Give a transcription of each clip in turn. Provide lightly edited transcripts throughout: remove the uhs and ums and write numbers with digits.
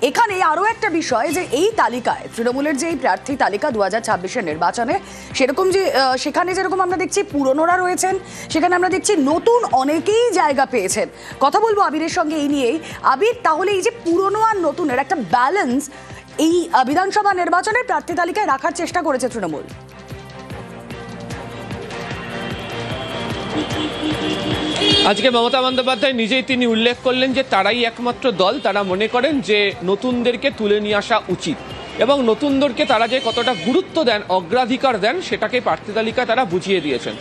এখানে আরো একটা বিষয় যে এই তালিকায় তৃণমূলের যে এই প্রার্থী তালিকা 2026-এর নির্বাচনে সেরকম যে সেখানে যেরকম আমরা দেখছি পুরনোরা রয়েছেন, সেখানে আমরা দেখছি নতুন অনেকেই জায়গা পেয়েছেন। কথা বলবো আবিরের সঙ্গে এই নিয়েই। আবির, তাহলে এই যে পুরনো আর নতুনের একটা ব্যালেন্স এই বিধানসভা নির্বাচনের প্রার্থী তালিকায় রাখার চেষ্টা করেছে তৃণমূল। আজকে মমতা বন্দ্যোপাধ্যায় নিজেই তিনি উল্লেখ করলেন যে তারাই একমাত্র দল, তারা মনে করেন যে নতুনদেরকে তুলে নিয়ে আসা উচিত এবং নতুনদেরকে তারা যে কতটা গুরুত্ব দেন, অগ্রাধিকার দেন, সেটাকে প্রার্থী তালিকায় তারা বুঝিয়ে দিয়েছেন।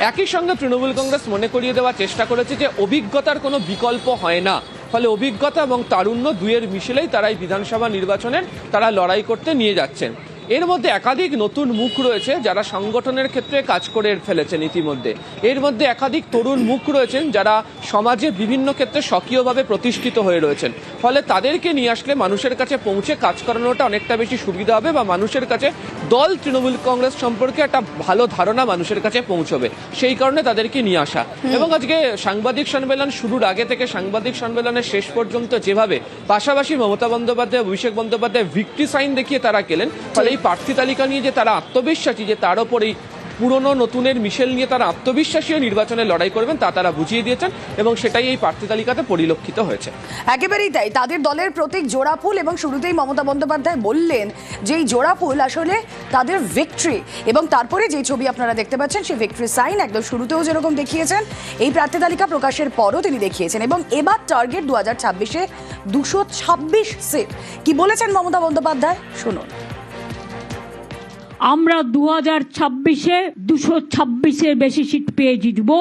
একই সঙ্গে তৃণমূল কংগ্রেস মনে করিয়ে দেওয়ার চেষ্টা করেছে যে অভিজ্ঞতার কোনো বিকল্প হয় না, ফলে অভিজ্ঞতা এবং তারুণ্য দুয়ের মিশেলেই তারা এই বিধানসভা নির্বাচনের তারা লড়াই করতে নিয়ে যাচ্ছেন। এর মধ্যে একাধিক নতুন মুখ রয়েছে যারা সংগঠনের ক্ষেত্রে কাজ করে ফেলেছেন ইতিমধ্যে। এর মধ্যে একাধিক তরুণ মুখ রয়েছেন যারা সমাজে বিভিন্ন ক্ষেত্রে সক্রিয়ভাবে প্রতিষ্ঠিত হয়ে রয়েছেন, ফলে তাদেরকে নিয়ে আসলে মানুষের কাছে পৌঁছে কাজ করানোটা অনেকটা বেশি সুবিধা হবে বা মানুষের কাছে দল তৃণমূল কংগ্রেস সম্পর্কে একটা ভালো ধারণা মানুষের কাছে পৌঁছবে, সেই কারণে তাদেরকে নিয়ে আসা। এবং আজকে সাংবাদিক সম্মেলন শুরুর আগে থেকে সাংবাদিক সম্মেলনের শেষ পর্যন্ত যেভাবে পাশাপাশি মমতা বন্দ্যোপাধ্যায়, অভিষেক বন্দ্যোপাধ্যায় ভিক্টরি সাইন দেখিয়ে তারা গেলেন, ফলে প্রার্থী তালিকা নিয়ে যে তারা আত্মবিশ্বাসী, যে তার উপরেই পুরনো নতুনের মিশেল নিয়ে তারা আত্মবিশ্বাসী নির্বাচনে লড়াই করবেন তা তারা বুঝিয়ে দিয়েছেন এবং সেটাই এই প্রার্থী তালিকাতে পরিলক্ষিত হয়েছে। একেবারেই তাই, তাদের দলের প্রতীক জোড়া ফুল এবং শুরুতেই মমতা বন্দ্যোপাধ্যায় বললেন যে এই জোড়া ফুল আসলে তাদের ভিক্টরি, এবং তারপরে যে ছবি আপনারা দেখতে পাচ্ছেন সেই ভিক্টরি সাইন একদম শুরুতেও যেরকম দেখিয়েছেন এই প্রার্থী তালিকা প্রকাশের পরও তিনি দেখিয়েছেন। এবং এবার টার্গেট 2026-এ 226 সিট। কি বলেছেন মমতা বন্দ্যোপাধ্যায়, শুনুন। আমরা 2026-এ 226-এর বেশি সিট পেয়ে জিতবো,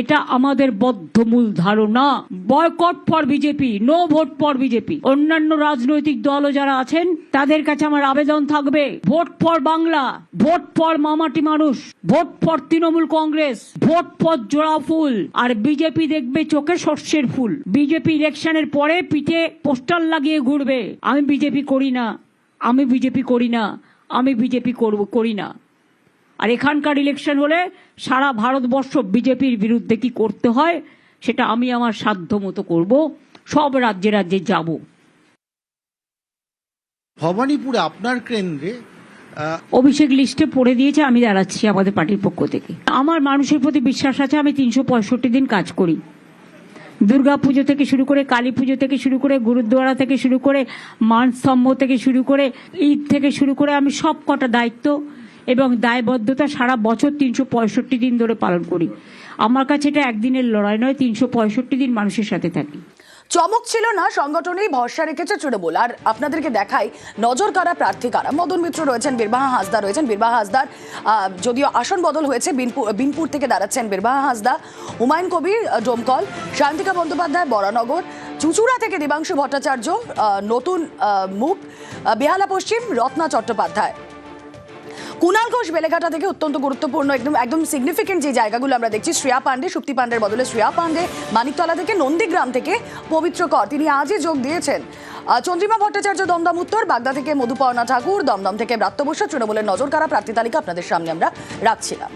এটা আমাদের বদ্ধমূল ধারণা। Boycott for BJP, no vote for BJP. অন্যান্য রাজনৈতিক দলও যারা আছেন তাদের কাছে আমার আবেদন থাকবে, vote for Bangla, vote for মামাটি মানুষ, vote for Trinamool Congress, vote for জোড়া ফুল। আর বিজেপি দেখবে চোখে সর্ষের ফুল। বিজেপি ইলেকশনের পরে পিঠে পোস্টার লাগিয়ে ঘুরবে, আমি বিজেপি করি না, আমি বিজেপি করি না, আমি বিজেপি করি না। আর এখানকার ইলেকশন হলে সারা ভারতবর্ষ বিজেপির বিরুদ্ধে কি করতে হয় সেটা আমি আমার সাধ্য মতো করব, সব রাজ্যে রাজ্যে যাব। ভবানীপুরে আপনার কেন্দ্রে অভিষেক লিস্টে পড়ে দিয়েছে, আমি দাঁড়াচ্ছি আমাদের পার্টির পক্ষ থেকে। আমার মানুষের প্রতি বিশ্বাস আছে, আমি 365 দিন কাজ করি। দুর্গা পুজো থেকে শুরু করে, কালী পুজো থেকে শুরু করে, গুরুদ্বারা থেকে শুরু করে, মানস্তম্ভ থেকে শুরু করে, ঈদ থেকে শুরু করে, আমি সব কটা দায়িত্ব এবং দায়বদ্ধতা সারা বছর 365 দিন ধরে পালন করি। আমার কাছে এটা একদিনের লড়াই নয়, 365 দিন মানুষের সাথে থাকি। চমক ছিল না, সংগঠনেই ভরসা রেখেছে তৃণমূল। আর আপনাদেরকে দেখাই নজর কারা প্রার্থী কারা। মদন মিত্র রয়েছেন, বীরবাহা হাঁসদা রয়েছেন। বীরবাহা হাঁসদার যদিও আসন বদল হয়েছে, বিনপুর থেকে দাঁড়াচ্ছেন বীরবাহা হাঁসদা, হুমায়ুন কবির ডোমকল, শান্তিকা বন্দ্যোপাধ্যায় বরানগর, চুচুড়া থেকে দেবাংশু ভট্টাচার্য নতুন মুখ, বেহালা পশ্চিম রত্না চট্টোপাধ্যায়, কুণাল ঘোষ বেলেঘাটা থেকে অত্যন্ত গুরুত্বপূর্ণ একদম সিগনিফিকেন্ট যে জায়গাগুলো আমরা দেখছি, শ্রেয়া পান্ডে, সুপ্তি পান্ডের বদলে শ্রেয়া পান্ডে, মানিকতলা থেকে, নন্দীগ্রাম থেকে পবিত্র কর, তিনি আজই যোগ দিয়েছেন, চন্দ্রিমা ভট্টাচার্য দমদম উত্তর, বাগদা থেকে মধুপর্ণা ঠাকুর, দমদম থেকে ব্রাত্য বসু। তৃণমূলের নজর কারা প্রার্থী তালিকা আপনাদের সামনে আমরা রাখছিলাম।